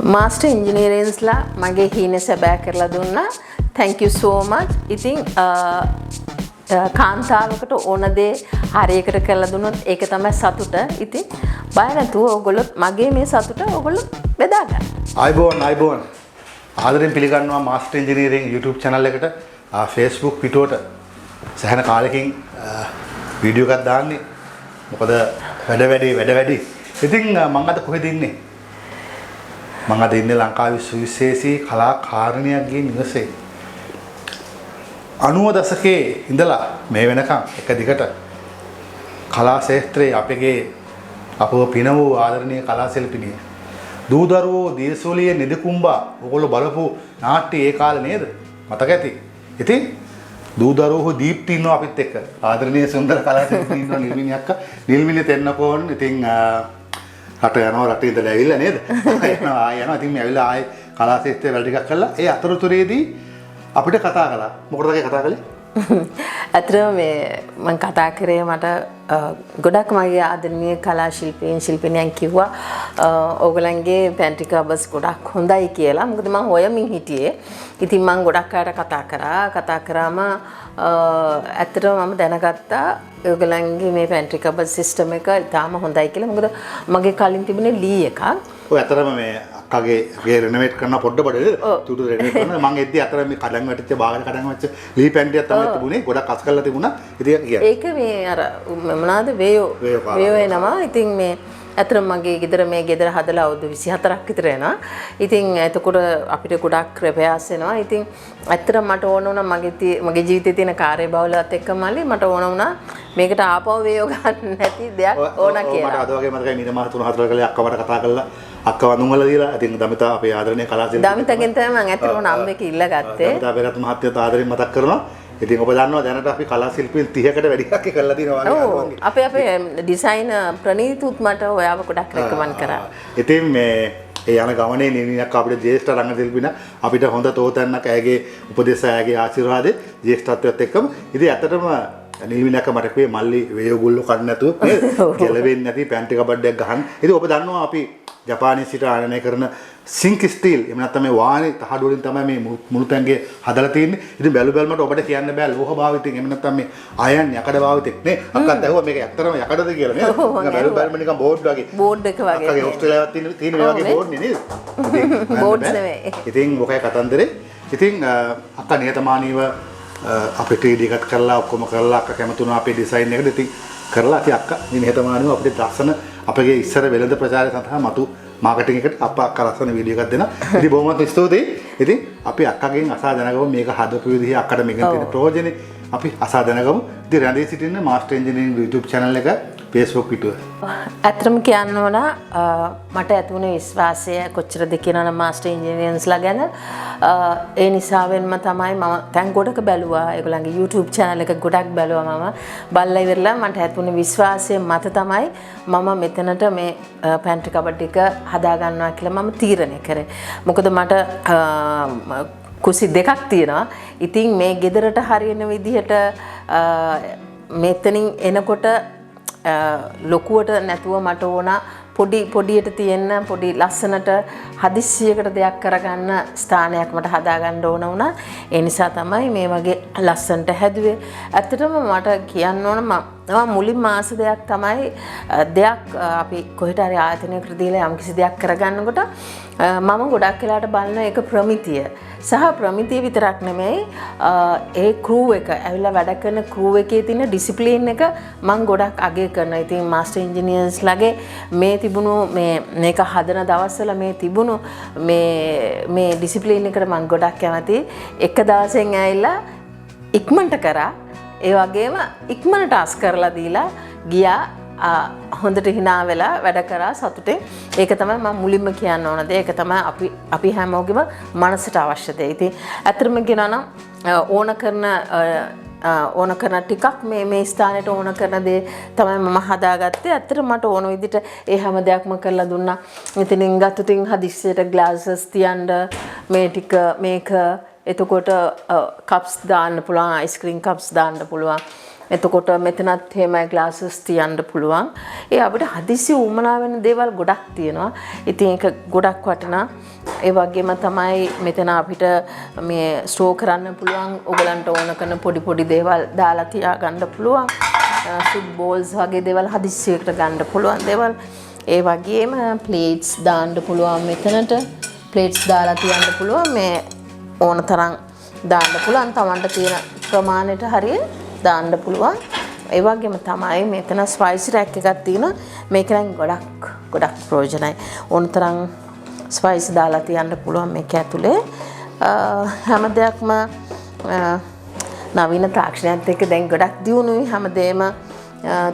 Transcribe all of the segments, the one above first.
Master engineersලා මගේ හීන සැබෑ කරලා දුන්නා. Thank you so much. ඉතින් කාන්තාවකට ඕන දේ හරියකට කරලා දුන්නොත් ඒක තමයි සතුට. ඉතින් බය නැතුව ඔයගොල්ලෝ මගේ මේ සතුට ඔයගොල්ලෝ බෙදා ගන්න. ආයිබෝන් ආදරෙන් පිළිගන්නවා මාස්ටර් ඉංජිනේරින් YouTube channel එකට Facebook පිටුවට සෑහෙන කාලෙකින් වීඩියෝ එකක් දාන්නේ. මොකද වැඩ වැඩි. ඉතින් මම අද කොහෙද ඉන්නේ? මම අද ඉන්නේ ලංකාවේ සුවිශේෂී කලාකාරිනියක්ගේ නිවසේ. 90 දශකයේ ඉඳලා මේ වෙනකම් එක දිගට කලා ශාස්ත්‍රයේ අපව පින වූ ආදරණීය කලා ශිල්පිනිය. දූදරුවෝ දේශෝලියේ නිදකුම්බා ඔයගොල්ලෝ බලපු නාට්‍ය ඒ කාලේ නේද? මතක ඇති. ඉතින් දූදරුවෝ දීප්ති ඉන්නවා අපිත් එක්ක. ආදරණීය සුන්දර කලා ශිල්පිනිය ඉන්නවා නිල්මිනි අක්කා. නිල්මිනි තෙන්නකෝන් ඉතින් රට යනවා රට ඉඳලා ඇවිල්ලා නේද? යනවා. ඉතින් මේ ඇවිල්ලා ආයේ කලා ශාස්ත්‍රයේ වැඩ ටිකක් කළා. ඒ අතරතුරේදී අපිට කතා කළා. මොකටද කතා කළේ? අතරම මම කතා කරේ මට ගොඩක් මගේ ආදරණීය කලා ශිල්පිනියන් කිව්වා ඕගලන්ගේ පැන්ට්‍රි කවර්ස් ගොඩක් හොඳයි කියලා. මොකද මම හොයමින් හිටියේ. ඉතින් මම ගොඩක් අයට කතා කරාම ඇත්තටම මම දැනගත්තා ඕගලන්ගේ මේ පැන්ට්‍රි කවර් සිස්ටම් එක ඉතාම හොඳයි කියලා. මොකද මගේ කලින් තිබුණේ ලී එකක්. ඔය ඇත්තටම මේ අක්කගේ රෙනොවේට් කරන පොඩ්ඩ තුඩු රෙනොවේට් කරන මම එද්දි අතර මේ කඩන් වැටිච්ච බාගන කඩන් වැච්ච ලී පැන්ටියක් තමයි තිබුණේ. ගොඩක් අස් කරලා තිබුණා. ඉතින් කියන්නේ ඒක මේ අර මොනවාද වේයෝ එනවා. ඉතින් මේ ඇත්තටම මගේ ගෙදර හදලා අවුරුදු 24ක් විතර යනවා. ඉතින් එතකොට අපිට ගොඩක් ක්‍රපයාස් වෙනවා. ඉතින් ඇත්තටම මට ඕන වුණා මගේ ජීවිතේ තියෙන කාර්යබහුලවත් එක්ක මට ඕන වුණා මේකට ආපහු වේයෝ ගන්න නැති දෙයක් ඕන කියලා. මට අද වගේ මතකයි මීට මාස 3-4 කලින් අක්කවට කතා කළා. අක්ක වඳුන් වල දීලා ඉතින් දමිතා අපේ ආදරණීය කලා ශිල්පිනිය. දමිතාගෙන් තමයි මම ඇත්තටම නම් එක ඉල්ලගත්තේ. දමිතා බේරත් මහත්තයාට ආදරෙන් මතක් කරනවා. ඉතින් ඔබ දන්නවා දැනට අපි කලා ශිල්පීන් 30කට වැඩි එකක් කරලා දිනවා වගේ. අපේ ඩිසයින් ප්‍රනීතුත් මට ඔයාව ගොඩක් රෙකමන්ඩ් කරා. ඉතින් මේ ඒ යන ගමනේ නිනියක් අපිට ජ්‍යෙෂ්ඨ රංගන ශිල්පිනා අපිට හොඳ තෝතැන්නක් ඇගේ උපදේශ ඇගේ ආශිර්වාදේ ජ්‍යෙෂ්ඨත්වයට එක්කම ඉතින් ඇත්තටම නිල්මිනක මට කිව්වේ මල්ලි වේයෝගුල්ලෝ කන්න නැතුව ගැලවෙන්නේ නැති පැන්ටි කබඩයක් ගහන්න. ඉතින් ඔබ දන්නවා අපි ජපානයේ සිට ආනයනය කරන සිංක් ස්ටීල් එහෙම නැත්නම් මේ වාහනේ තහඩු වලින් තමයි මේ මුළු තැන්ගේ හදලා තියෙන්නේ. ඉතින් බැලුවල්මට ඔබට කියන්න බෑ ලෝහ භාවිතයෙන් එහෙම නැත්නම් මේ අයන් යකඩ භාවිතෙක් නේ. අක්කත් ඇහුවා මේක ඇත්තටම යකඩද කියලා නේද? බැලුවල්ම නිකන් බෝඩ් වගේ. බෝඩ් එක වගේ. අක්කගේ ඕස්ට්‍රේලියාවත් තියෙන මේ වගේ බෝඩ් නේ නේද? බෝඩ්ස් නෙවෙයි. ඉතින් මොකයි කතන්දරේ? ඉතින් අක්කා නියතමානීව අපේ 3D එකත් කරලා ඔක්කොම කරලා අක්කා කැමති වුණා අපේ ඩිසයින් එකට. ඉතින් කරලා ඉතින් අක්කා මේ නිහතමානීව අපිට ලස්සන අපගේ ඉස්සර වෙළඳ ප්‍රචාරය සඳහා මතු මාකටිං එකට අක්කා ලස්සන වීඩියෝ එකක් දෙනවා. ඉතින් බොහොමත් ස්තුතියි. ඉතින් අපි අක්කගෙන් අසා දැනගමු මේක හදපු විදිහ අක්කට මේකෙන් තියෙන ප්‍රයෝජනේ අපි අසා දැනගමු. ඉතින් රැඳී සිටින්න මාස්ටර් ඉංජිනේරින් YouTube channel එක Facebook පිටුව. ඇත්තටම කියන්න ඕන මට ඇතිවුණේ විශ්වාසය කොච්චරද කියනවනම් මාස්ටර් ඉංජිනේරියන්ස්ලා ගැන. ඒ නිසාවෙන්ම තමයි මම දැන් ගොඩක බැලුවා. ඒගොල්ලන්ගේ YouTube channel එක ගොඩක් බැලුවා මම. බලලා ඉවරලා මට ඇතිවුණේ විශ්වාසය මත තමයි මම මෙතනට මේ පැන්ට්‍රි කබඩ් එක හදා ගන්නවා කියලා මම තීරණය කරේ. මොකද මට කුසි දෙකක් තියෙනවා. ඉතින් මේ ගෙදරට හරියන විදිහට මෙතනින් එනකොට ලොකුවට නැතුව මට ඕන පොඩියට තියෙන පොඩි ලස්සනට හදිස්සියකට දෙයක් කරගන්න ස්ථානයක් මට හදාගන්න ඕන වුණා. ඒ නිසා තමයි මේ වගේ ලස්සනට හැදුවේ. ඇත්තටම මට කියන්න ඕන මම මුලින්ම ආස දෙයක් තමයි දෙයක් අපි කොහෙට හරි ආයතනයකට දීලා යම්කිසි දෙයක් කරගන්නකොට මම ගොඩක් වෙලාට බලන එක ප්‍රමිතිය සහ ප්‍රමිතිය විතරක් නෙමෙයි ඒ ක්‍රූ එක ඇවිල්ලා වැඩ කරන ක්‍රූ එකේ තියෙන ඩිසිප්ලින් එක මම ගොඩක් අගය කරනවා. ඉතින් මාස්ටර් ඉංජිනේර්ස්ලාගේ මේ තිබුණු මේක හදන දවස්වල මේ තිබුණු මේ ඩිසිප්ලින් එකට මම ගොඩක් කැමතියි. එක දවසෙන් ඇවිල්ලා ඉක්මනට කරා. ඒ වගේම ඉක්මනට අස් කරලා දීලා ගියා. හොඳට hina වෙලා වැඩ කරා සතුටෙන්. ඒක තමයි මම මුලින්ම කියන්න ඕන දේ. ඒක තමයි අපි හැමෝගෙම මනසට අවශ්‍ය දේ. ඉතින් ඇත්තටම කියනවා නම් ඕන කරන ටිකක් මේ ස්ථානෙට ඕන කරන දේ තමයි මම හදාගත්තේ. ඇත්තට මට ඕන විදිහට ඒ හැම දෙයක්ම කරලා දුන්නා. ඉතින් ගත්තුටින් හදිස්සියට ග්ලාසස් තියන්න මේ ටික මේක එතකොට කප්ස් දාන්න පුළුවන්, අයිස්ක්‍රීම් කප්ස් දාන්න පුළුවන්. එතකොට මෙතනත් එහෙමයි ග්ලාසස් තියන්න පුළුවන්. ඒ අපිට හදිසි උමනා වෙන දේවල් ගොඩක් තියෙනවා. ඉතින් ඒක ගොඩක් වටිනා. ඒ වගේම තමයි මෙතන අපිට මේ ස්ටෝර් කරන්න පුළුවන්. ඔයගලන්ට ඕන කරන පොඩි පොඩි දේවල් දාලා තියා ගන්න පුළුවන්. සුප් බෝල්ස් වගේ දේවල් හදිස්සියකට ගන්න පුළුවන් දේවල්. ඒ වගේම ප්ලේට්ස් දාන්න පුළුවන් මෙතනට. ප්ලේට්ස් දාලා තියන්න පුළුවන්. මේ ඕන තරම් දාන්න පුළුවන්. Tamanට තියෙන ප්‍රමාණයට හරිය දාන්න පුළුවන්. ඒ වගේම තමයි මෙතන ස්පයිසි රැක් එකක් තියෙනවා. මේක නම් ගොඩක් ප්‍රයෝජනයි. ඕන තරම් ස්පයිස් දාලා තියන්න පුළුවන් මේක ඇතුලේ. හැම දෙයක්ම නවීන තාක්ෂණයත් එක්ක දැන් ගොඩක් දියුණුයි. හැමදේම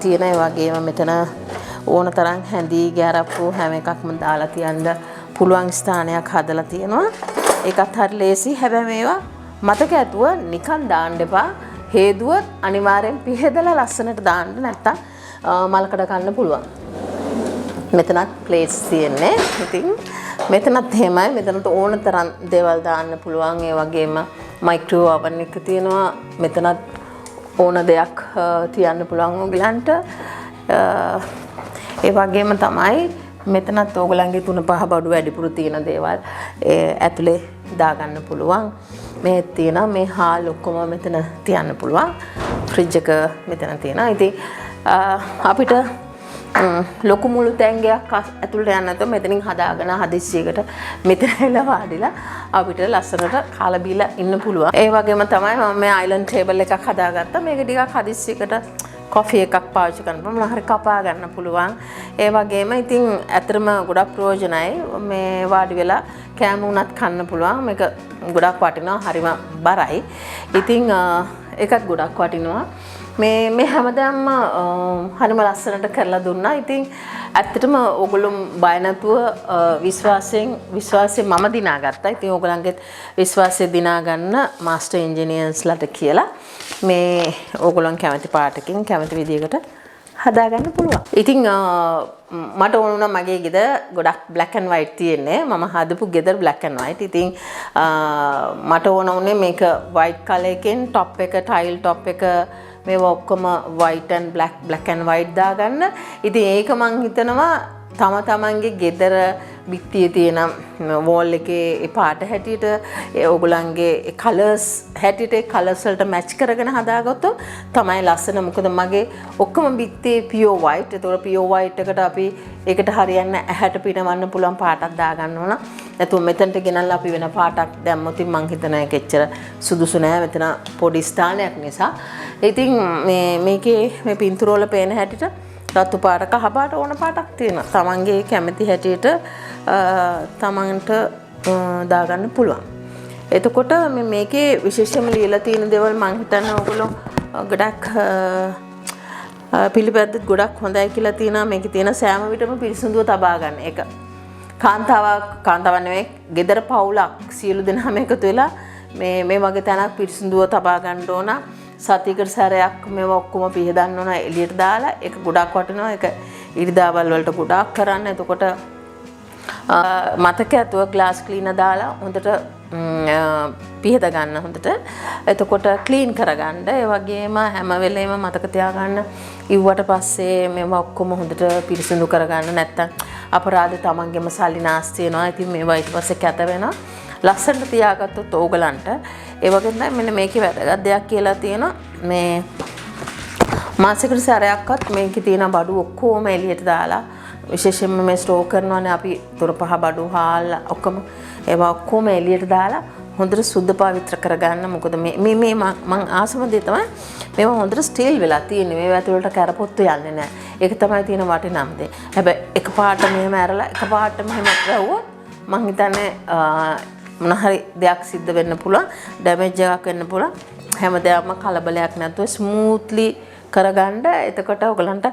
තියෙන ඒ වගේම මෙතන ඕන තරම් හැඳි ගැරප්පු හැම එකක්ම දාලා තියන්න පුළුවන් ස්ථානයක් හදලා තියෙනවා. ඒකත් හරි ලේසි. හැබැයි මේවා මතක ඇතුව නිකන් දාන්න එපා. හේදුවත් අනිවාර්යෙන් පිහදලා ලස්සනට දාන්න නැත්තම් මලකඩ ගන්න පුළුවන්. මෙතනත් ප්ලේට්ස් තියෙන්නේ. ඉතින් මෙතනත් එහෙමයි. මෙතනට ඕන තරම් දේවල් දාන්න පුළුවන්. ඒ වගේම මයික්‍රෝ ඕවන් එක තියෙනවා. මෙතනත් ඕන දෙයක් තියන්න පුළුවන් ඔයගලන්ට. ඒ වගේම තමයි මෙතනත් ඕගලන්ගේ 3-5 බඩු වැඩිපුර තියෙන දේවල් ඇතුලේ දාගන්න පුළුවන්. මේ තියෙනවා මේ හාල් ඔක්කොම මෙතන තියන්න පුළුවන්. ෆ්‍රිජ් එක මෙතන තියෙනවා. ඉතින් අපිට ලොකු මුළු තැංගයක් ඇතුළට යන්න නැතුව මෙතනින් හදාගෙන හදිස්සියකට මෙතන එලා වාඩිලා අපිට ලස්සනට කාලා බීලා ඉන්න පුළුවන්. ඒ වගේම තමයි මම මේ අයිලන්ඩ් ටේබල් එකක් හදාගත්තා. මේක ටිකක් හදිස්සියකට කොෆි එකක් පාවිච්චි කරනකොට මොනවා හරි කපා ගන්න පුළුවන්. ඒ වගේම ඉතින් ඇත්තටම ගොඩක් ප්‍රයෝජනයි. මේ වාඩි වෙලා කෑම උනත් කන්න පුළුවන්. මේක ගොඩක් වටිනවා. හරිම බරයි. ඉතින් ඒකත් ගොඩක් වටිනවා. මේ හැමදාම හරිම ලස්සනට කරලා දුන්නා. ඉතින් ඇත්තටම ඕගොල්ලෝ බය නැතුව විශ්වාසයෙන් මම දිනාගත්තා. ඉතින් ඕගොල්ලන්ගේ විශ්වාසය දිනා ගන්න මාස්ටර් ඉන්ජිනියර්ස්ලාට කියලා මේ ඕගොල්ලන් කැමති පාටකින් කැමති විදියකට හදාගන්න පුළුවන්. ඉතින් මට ඕන වුණා මගේ ගෙදර ගොඩක් black and white තියෙන්නේ. මම හදපු ගෙදර black and white. ඉතින් මට ඕන වුණේ මේක white color එකෙන් top එක tile top එක මේවා ඔක්කොම white and black and white දාගන්න. ඉතින් ඒක මං හිතනවා තමන්ගේ ගෙදර බිත්තියේ තියෙන wall එකේ පාට හැටියට ඕගොල්ලන්ගේ කලර්ස් හැටියට කලර්ස් වලට මැච් කරගෙන හදාගත්තොත් තමයි ලස්සන. මොකද මගේ ඔක්කොම බිත්තියේ pure white. ඒතකොට pure white එකට අපි ඒකට හරියන්න ඇහැට පිනවන්න පුළුවන් පාටක් දාගන්න ඕන. නැතුව මෙතනට ගෙනල්ලා අපි වෙන පාටක් දැම්මොත් මං හිතන එක එච්චර සුදුසු නෑ. මෙතන පොඩි ස්ථානයක් නිසා. ඉතින් මේකේ මේ පින්තූර වල පේන හැටියට රතු පාට කහ පාට ඕන පාටක් තියෙනවා. තමන්ගේ කැමති හැටියට තමන්ට දාගන්න පුළුවන්. එතකොට මේකේ විශේෂයෙන්ම ලියලා තියෙන දේවල් මම හිතන්නේ ඔයගොල්ලෝ ගොඩක් පිළිපැද්දත් ගොඩක් හොඳයි කියලා තියෙනවා. මේකේ තියෙන සෑම විටම පිරිසිදුව තබා ගන්න. ඒක කාන්තාවක් නෙවෙයි ගෙදර පවුලක් සියලු දෙනාම එකතු වෙලා මේ වගේ තැනක් පිරිසිදුව තබා ගන්න ඕන. සතියකට සැරයක් මේවා ඔක්කොම පිහදන්න ඕන එළියට දාලා. ඒක ගොඩක් වටිනවා. ඒක ඉරිදාවල් වලට ගොඩක් කරන්න. එතකොට මතක ඇතුව ග්ලාස් ක්ලීනර් දාලා හොඳට පිහද ගන්න හොඳට. එතකොට ක්ලීන් කරගන්න. ඒ වගේම හැම වෙලේම මතක තියාගන්න ඉව්වට පස්සේ මේවා ඔක්කොම හොඳට පිරිසිදු කරගන්න. නැත්තම් අපරාධ තමන්ගේම සල්ලි නාස්ති වෙනවා. ඉතින් මේවා ඊට පස්සේ කැත වෙනවා. ලස්සනට තියාගත්තොත් ඕගලන්ට ඒ වගේ තමයි මෙන්න මේකේ වැදගත් දෙයක් කියලා තියෙනවා. මේ මාසෙකට සැරයක්වත් මේකේ තියෙන බඩු ඔක්කොම එළියට දාලා විශේෂයෙන්ම මේ ස්ටෝර් කරනවානේ අපි 4-5 බඩු හාල් ඔක්කොම ඒවා ඔක්කොම එළියට දාලා හොඳට සුද්ධ පවිත්‍ර කරගන්න. මොකද මේ මම ආසම දේ තමයි මේවා හොඳට ස්ටීල් වෙලා තියෙන්නේ. මේවා ඇතුළට කැරපොත්තු යන්නේ නැහැ. ඒක තමයි තියෙන වටිනාම දේ. හැබැයි එකපාරට මෙහෙම ඇරලා එකපාරට මෙහෙම වැවුවොත් මං හිතන්නේ මොන හරි දෙයක් සිද්ධ වෙන්න පුළුවන්. ඩැමේජ් එකක් වෙන්න පුළුවන්. හැමදාම කලබලයක් නැතුව ස්මූත්ලි කරගන්න. එතකොට ඔයගලන්ට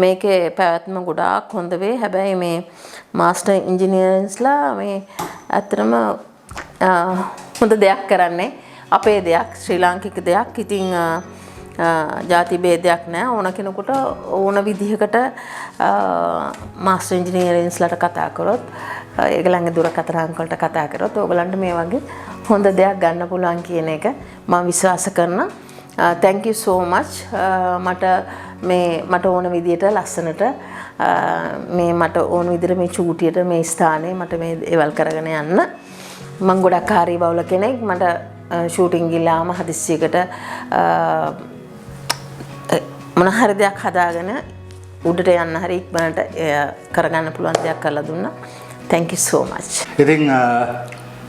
මේකේ පැවැත්ම ගොඩාක් හොඳ වෙයි. හැබැයි මේ මාස්ටර් ඉන්ජිනියර්ස්ලා මේ ඇත්තටම හොඳ දෙයක් කරන්නේ. අපේ දෙයක් ශ්‍රී ලාංකික දෙයක්. ඉතින් ජාති භේදයක් නැහැ. ඕන කෙනෙකුට ඕන විදිහකට මාස්ටර් ඉන්ජිනියර්ස්ලාට කතා කරොත් ඒගොල්ලන්ගේ දුරකථන අංක වලට කතා කරොත් ඕගලන්ට මේ වගේ හොඳ දෙයක් ගන්න පුළුවන් කියන එක මම විශ්වාස කරනවා. thank you so much මට ඕන විදියට ලස්සනට මට ඕන විදිහට මේ චූටියට මේ ස්ථානේ මට මේ එවල් කරගෙන යන්න මම ගොඩක් කාර්යබහුල කෙනෙක් මට ෂූටින් ගිලාම හදිස්සියකට මොන හරි දෙයක් හදාගෙන උඩට යන්න හරි ඉක්මනට කරගන්න පුළුවන් දෙයක් කරලා දුන්නා thank you so much ඉතින්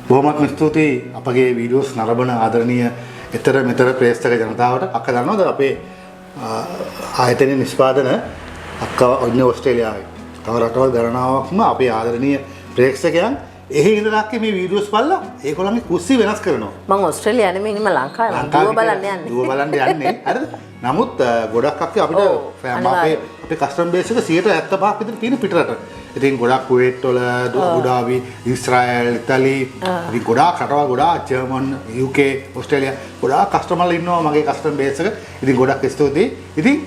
බොහොමත්ම ස්තුතියි අපගේ වීඩියෝස් නරඹන ආදරණීය ඊතර මෙතර ප්‍රේක්ෂක ජනතාවට අක්ක දන්නවද අපේ ආයතනයේ නිෂ්පාදන අක්කා ඔන්න ඕස්ට්‍රේලියාවේ තව රටවල් ගණනාවක්ම අපේ ආදරණීය ප්‍රේක්ෂකයන් එහි ඉඳලා මේ වීඩියෝස් බලලා ඒගොල්ලන්ගේ කුස්සිය වෙනස් කරනවා මම ඕස්ට්‍රේලියාවේ නෙමෙයි ඉන්නේ මම ලංකාවේ දුව බලන්න යන්නේ දුව බලන්න යන්නේ හරිද නමුත් ගොඩක් අක්කේ අපිට අපේ කස්ටමර් බේස් එක 75ක් විතර තියෙන පිටරට ඉතින් ගොඩක් කුවේට් වල අබුදාබි ඊශ්‍රායල් ඉතාලි ඉතින් ගොඩක් රටවල් ගොඩක් ජර්මන් UK ඕස්ට්‍රේලියා ගොඩක් කස්ටමර්ලා ඉන්නවා මගේ කස්ටමර් බේස් එක ඉතින් ගොඩක් ස්තුතියි ඉතින්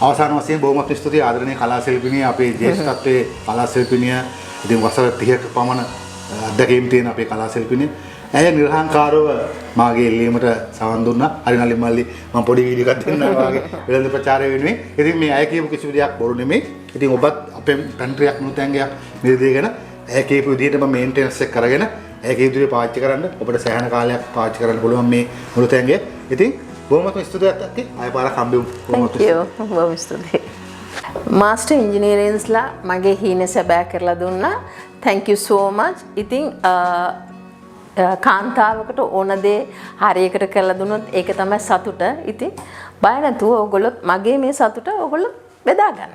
අවසාන වශයෙන් බොහොමත් ස්තුතියි ආදරණීය කලා ශිල්පිනිය අපේ ජේෂ්ඨත්වයේ කලා ශිල්පිනිය ඉතින් වසර 30ක පමණ අත්දැකීම් තියෙන අපේ කලා ශිල්පිනිය ඇය නිර්හංකාරව මාගේ එල්ලීමට සවන් දුන්නා. හරි නලින් මල්ලි මම පොඩි වීඩියෝ එකක් දෙන්නම් වාගේ වෙළඳ ප්‍රචාරය වෙනුවෙන්. ඉතින් මේ අය කියපු කිසි දෙයක් බොරු නෙමෙයි. ඉතින් ඔබත් අපේ පැන්ට්‍රියක් නුතැංගයක් මිලදීගෙන ඇය කියපු විදිහටම මේන්ටෙනන්ස් එක කරගෙන ඇය කියපු විදිහට පාවිච්චි කරන්න ඔබට සෑහෙන කාලයක් පාවිච්චි කරන්න පුළුවන් මේ නුතැංගය. ඉතින් බොහොමත්ම ස්තුතියි අක්කේ. ආයෙ පාරක් හම්බෙමු. බොහොම ස්තුතියි. මාස්ටර් ඉංජිනේරියන්ස්ලා මගේ හීන සැබෑ කරලා දුන්නා. thank you so much. ඉතින් කාන්තාවකට ඕන දේ හරියකට කරලා දුන්නොත් ඒක තමයි සතුට. ඉතින් බය නැතුව ඕගොල්ලෝ මගේ මේ සතුට ඕගොල්ලෝ බෙදා ගන්න.